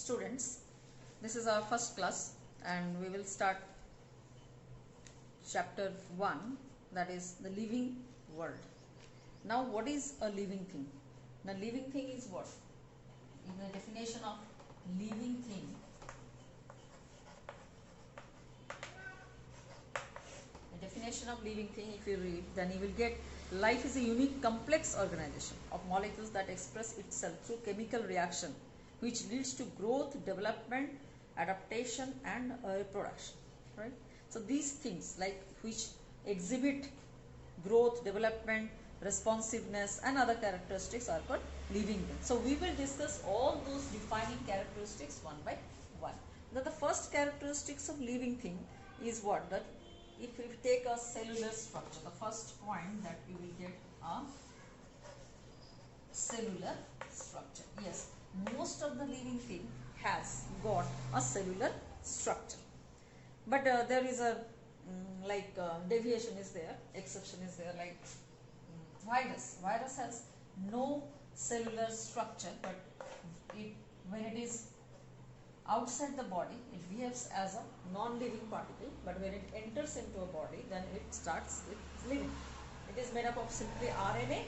Students, this is our first class and we will start chapter 1, that is the living world. Now what is a living thing? Now living thing is what? In the definition of living thing, the definition of living thing, if you read, then you will get life is a unique complex organization of molecules that express itself through chemical reaction which leads to growth, development, adaptation and reproduction, right? So these things like which exhibit growth, development, responsiveness and other characteristics are called living things. So we will discuss all those defining characteristics one by one. Now the first characteristics of living thing is what? That if we take a cellular structure, the first point that you will get a cellular structure. Yes, most of the living thing has got a cellular structure, but there is a deviation is there, exception is there, like virus. Virus has no cellular structure, but when it is outside the body, it behaves as a non-living particle, but when it enters into a body, then it starts with living. It is made up of simply RNA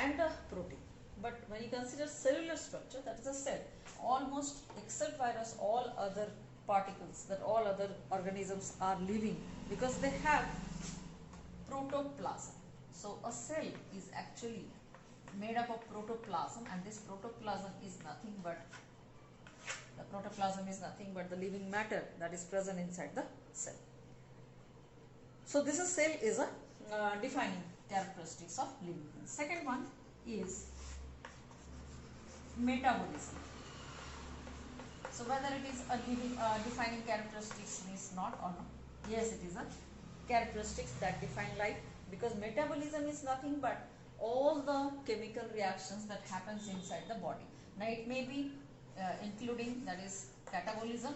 and a protein. But when you consider cellular structure, that is a cell. Almost except virus, all other particles, that all other organisms are living because they have protoplasm. So a cell is actually made up of protoplasm, and this protoplasm is nothing but the living matter that is present inside the cell. So this cell is a defining characteristics of living things. Second one is metabolism. So whether it is a living defining characteristics is not or not? Yes, it is a characteristics that define life, because metabolism is nothing but all the chemical reactions that happens inside the body. Now it may be including, that is, catabolism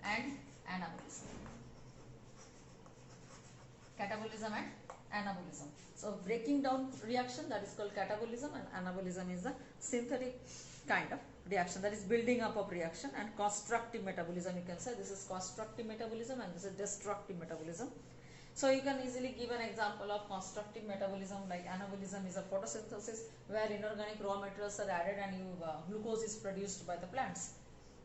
and anabolism. Catabolism and anabolism. So breaking down reaction, that is called catabolism, and anabolism is the synthetic kind of reaction, that is building up of reaction. And constructive metabolism, you can say this is constructive metabolism and this is destructive metabolism. So you can easily give an example of constructive metabolism, like anabolism is a photosynthesis where inorganic raw materials are added and glucose is produced by the plants.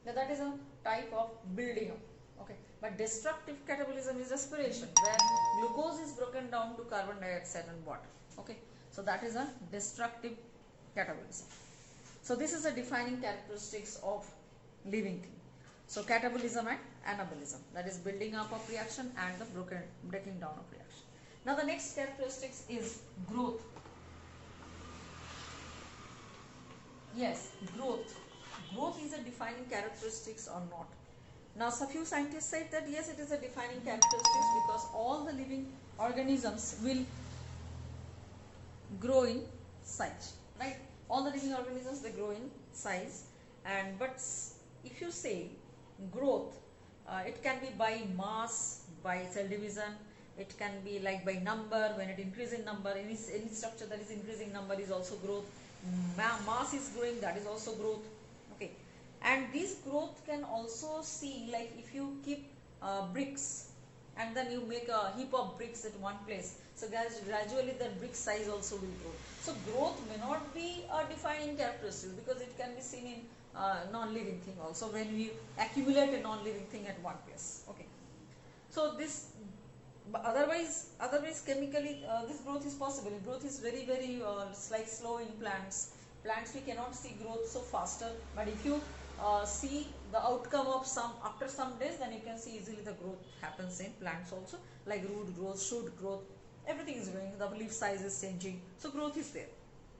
Now that is a type of building up. Okay, but destructive catabolism is respiration, where glucose is broken down to carbon dioxide and water. Okay, so that is a destructive catabolism. So this is a defining characteristics of living thing. So catabolism and anabolism, that is building up of reaction and the breaking down of reaction. Now the next characteristics is growth. Yes, growth. Growth is a defining characteristics or not? Now a few scientists said that yes, it is a defining characteristics because all the living organisms will grow in size, right? All the living organisms, they grow in size, and but if you say growth, it can be by mass, by cell division, it can be like by number. When it increases in number, any structure that is increasing number is also growth. Mass is growing, that is also growth. Okay, and this growth can also see, like if you keep bricks and then you make a heap of bricks at one place, so gradually the brick size also will grow. So growth may not be a defining characteristic because it can be seen in non-living thing also, when we accumulate a non-living thing at one place. Okay, so this otherwise chemically this growth is possible. Growth is very like slow in plants. We cannot see growth so faster, but if you see the outcome of after some days, then you can see easily the growth happens in plants also, like root growth, shoot growth, everything is growing, the leaf size is changing, so growth is there.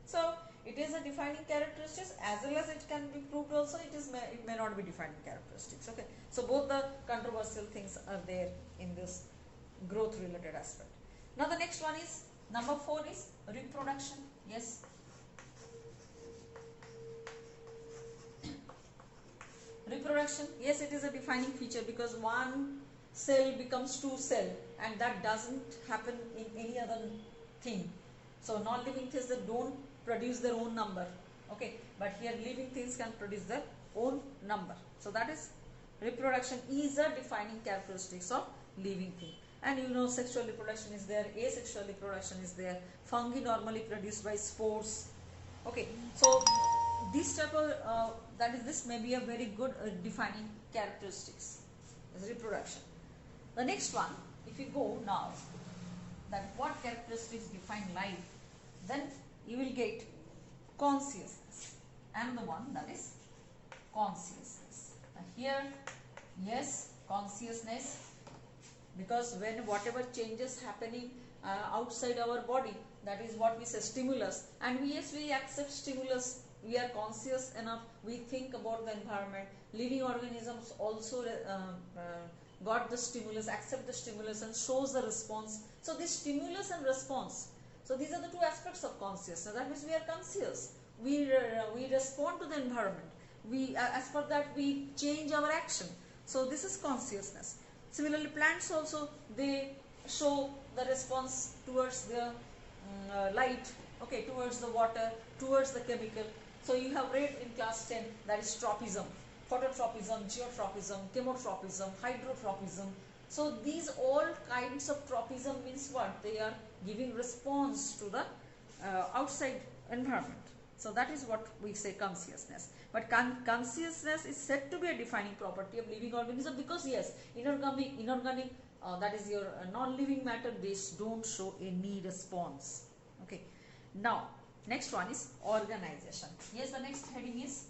So it is a defining characteristics, as well as it can be proved also it may not be defining characteristics. Okay, so both the controversial things are there in this growth related aspect. Now the next one is number 4 is reproduction. Yes, reproduction, yes, it is a defining feature because one cell becomes 2 cell, and that doesn't happen in any other thing. So non-living things that don't produce their own number, Okay, but here living things can produce their own number. So that is, reproduction is a defining characteristics of living thing. And you know, sexual reproduction is there, asexual reproduction is there, fungi normally produced by spores. Okay, so this type of this may be a very good defining characteristics as reproduction. The next one, if you go now, that what characteristics define life, then you will get consciousness, and the one that is consciousness. Now here, yes, consciousness, because when whatever changes happening outside our body, that is what we say stimulus, and yes, we accept stimulus, we are conscious enough, we think about the environment. Living organisms also got the stimulus, accept the stimulus and shows the response. So this stimulus and response, so these are the two aspects of consciousness. That means we are conscious, we respond to the environment, we as per that we change our action. So this is consciousness. Similarly, plants also, they show the response towards the light, okay, towards the water, towards the chemical. So you have read in class 10, that is tropism, phototropism, geotropism, chemotropism, hydrotropism. So these all kinds of tropism means what? They are giving response to the outside environment. So that is what we say consciousness. But consciousness is said to be a defining property of living organism, because yes, inorganic that is your non-living matter, they don't show any response. Okay. Now, next one is organization. Yes, the next heading is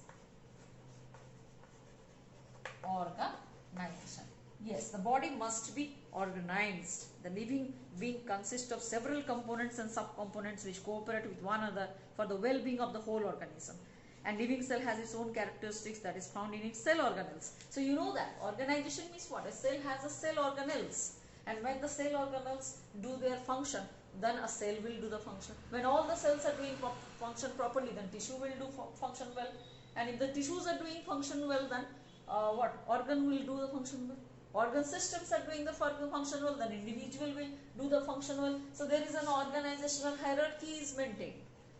organization. Yes, the body must be organized. The living being consists of several components and subcomponents which cooperate with one another for the well-being of the whole organism. And living cell has its own characteristics that is found in its cell organelles. So you know that organization means what? A cell has a cell organelles, and when the cell organelles do their function, then a cell will do the function. When all the cells are doing function properly, then tissue will do function well. And if the tissues are doing function well, then what? Organ will do the function well. Organ systems are doing the function well, then individual will do the function well. So there is an organizational hierarchy is maintained.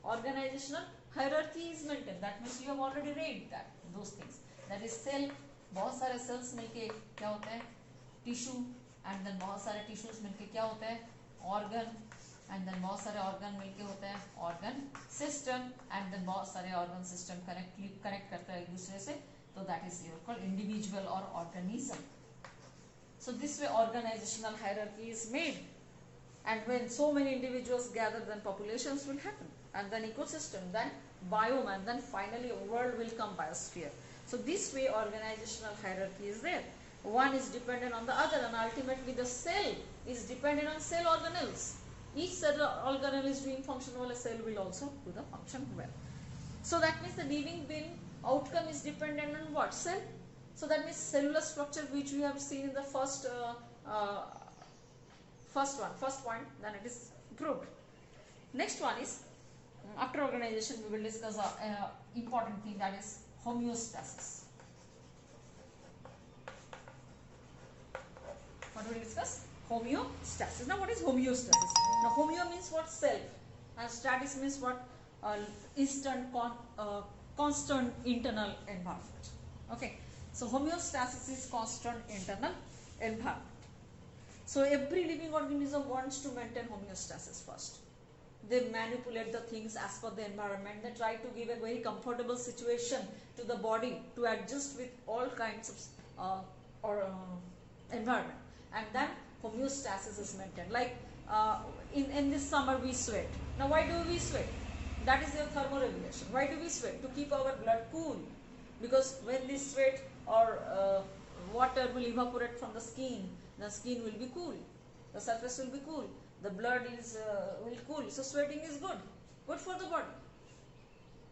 Organizational hierarchy is maintained. That means you have already read that, those things. That is cell, बहुत सारे cells मिलके क्या होता है? Tissue, and then बहुत सारे tissues मिलके क्या होता है? Organ, and then बहुत सारे organ मिलके होता है organ system, and then बहुत सारे organ system connect करता है एक दूसरे से. So that is called individual or organism. So this way organizational hierarchy is made, and when so many individuals gather, then populations will happen, and then ecosystem, then biome, and then finally a world will come, biosphere. So this way organizational hierarchy is there. One is dependent on the other, and ultimately the cell is dependent on cell organelles. Each cell organelle is doing function well, a cell will also do the function well. So that means the living being outcome is dependent on what? Cell. So that means cellular structure, which we have seen in the first point, then it is proved. Next one is, after organization we will discuss a important thing, that is homeostasis. What will we discuss? Homeostasis. Now what is homeostasis? Now homeo means what? Self, and status means what? Constant internal environment. Okay. So homeostasis is constant internal environment. So every living organism wants to maintain homeostasis first. They manipulate the things as per the environment. They try to give a very comfortable situation to the body to adjust with all kinds of environment. And then homeostasis is maintained. Like in this summer we sweat. Now why do we sweat? That is your thermoregulation. Why do we sweat? To keep our blood cool. Because when we sweat or water will evaporate from the skin will be cool, the surface will be cool, the blood is will cool. So sweating is good for the body.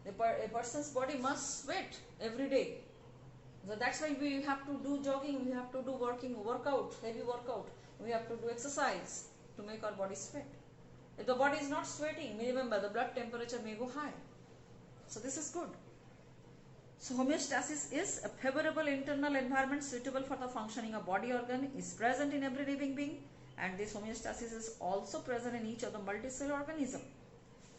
A person's body must sweat every day. So that's why we have to do jogging, we have to do workout, heavy workout, we have to do exercise to make our body sweat. If the body is not sweating, remember the blood temperature may go high. So this is good. So homeostasis is a favorable internal environment suitable for the functioning of body organ, is present in every living being, and this homeostasis is also present in each of the multicellular organism.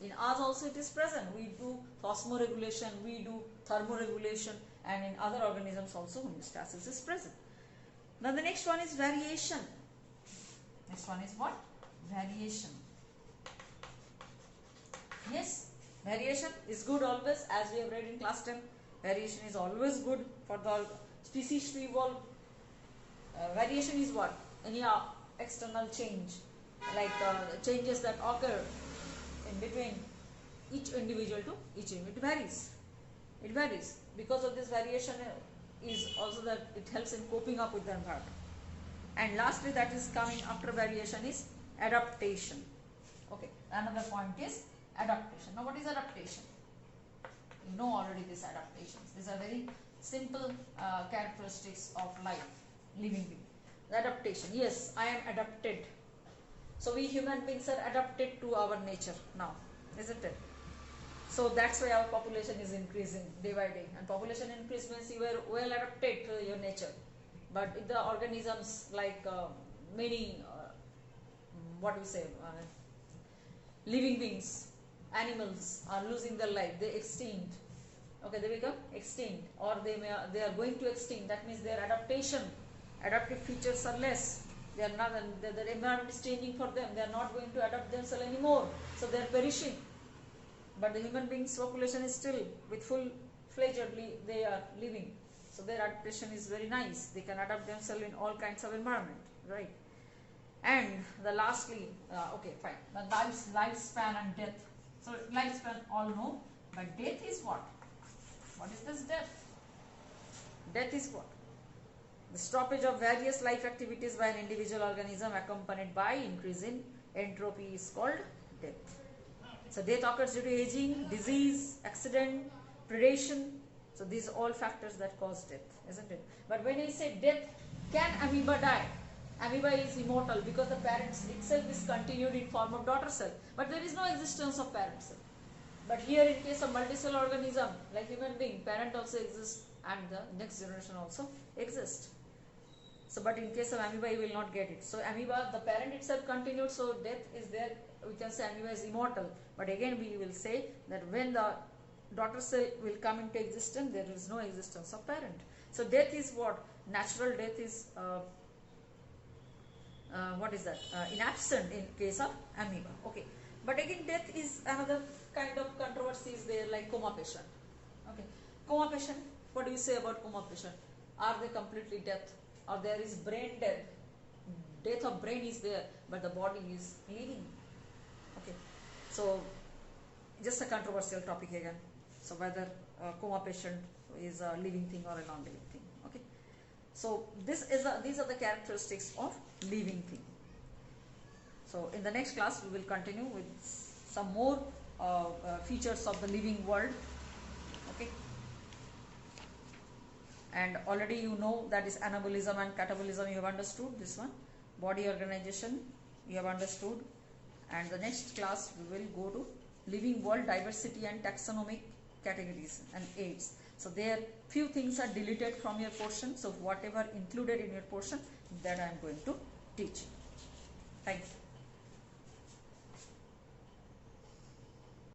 In us also it is present. We do osmoregulation, we do thermoregulation, and in other organisms also homeostasis is present. Now the next one is variation. Next one is what? Variation. Yes, variation is good always, as we have read in class 10. Variation is always good for the species to evolve. Variation is what? Any external change, like changes that occur in between each individual to each individual. It varies. It varies. Because of this variation is also that it helps in coping up with the environment. And lastly, that is coming after variation is adaptation. Okay, another point is adaptation. Now what is adaptation? You know already these adaptations. These are very simple characteristics of life, living being. The adaptation. Yes, I am adapted. So we human beings are adapted to our nature now, isn't it? So that's why our population is increasing day by day. And population increase means you were well adapted to your nature. But if the organisms like many, what do you say, living beings, animals are losing their life, they extinct. Okay, they become extinct, or they are going to extinct. That means their adaptive features are less. They are not, the environment is changing for them. They are not going to adapt themselves anymore. So they are perishing. But the human beings population is still with full-fledgedly they are living. So their adaptation is very nice. They can adapt themselves in all kinds of environment, right? And the lastly, okay, fine. The lifespan and death. So lifespan all know, but death is what? What is this death? Death is what? The stoppage of various life activities by an individual organism accompanied by increase in entropy is called death. So death occurs due to aging, disease, accident, predation. So these are all factors that cause death, isn't it? But when I say death, can amoeba die? Amoeba is immortal because the parent itself is continued in form of daughter cell. But there is no existence of parent cell. But here in case of multicellular organism, like human being, parent also exists and the next generation also exists. So but in case of amoeba, you will not get it. So amoeba, the parent itself continued, so death is there. We can say amoeba is immortal. But again we will say that when the daughter cell will come into existence, there is no existence of parent. So death is what? Natural death is, what is that? Inabsent in case of amoeba. Okay. But again death is another kind of controversy is there, like coma patient. Okay. Coma patient, what do you say about coma patient? Are they completely dead? Or there is brain death? Death of brain is there, but the body is living. Okay. So just a controversial topic again. So whether coma patient is a living thing or a non-living thing. Okay. So these are the characteristics of living thing. So in the next class we will continue with some more features of the living world. Okay. And already you know that is anabolism and catabolism, you have understood this one. Body organization you have understood. And the next class we will go to living world, diversity and taxonomic categories and aids. So there few things are deleted from your portion. So whatever included in your portion, that I am going to teach. Thank you.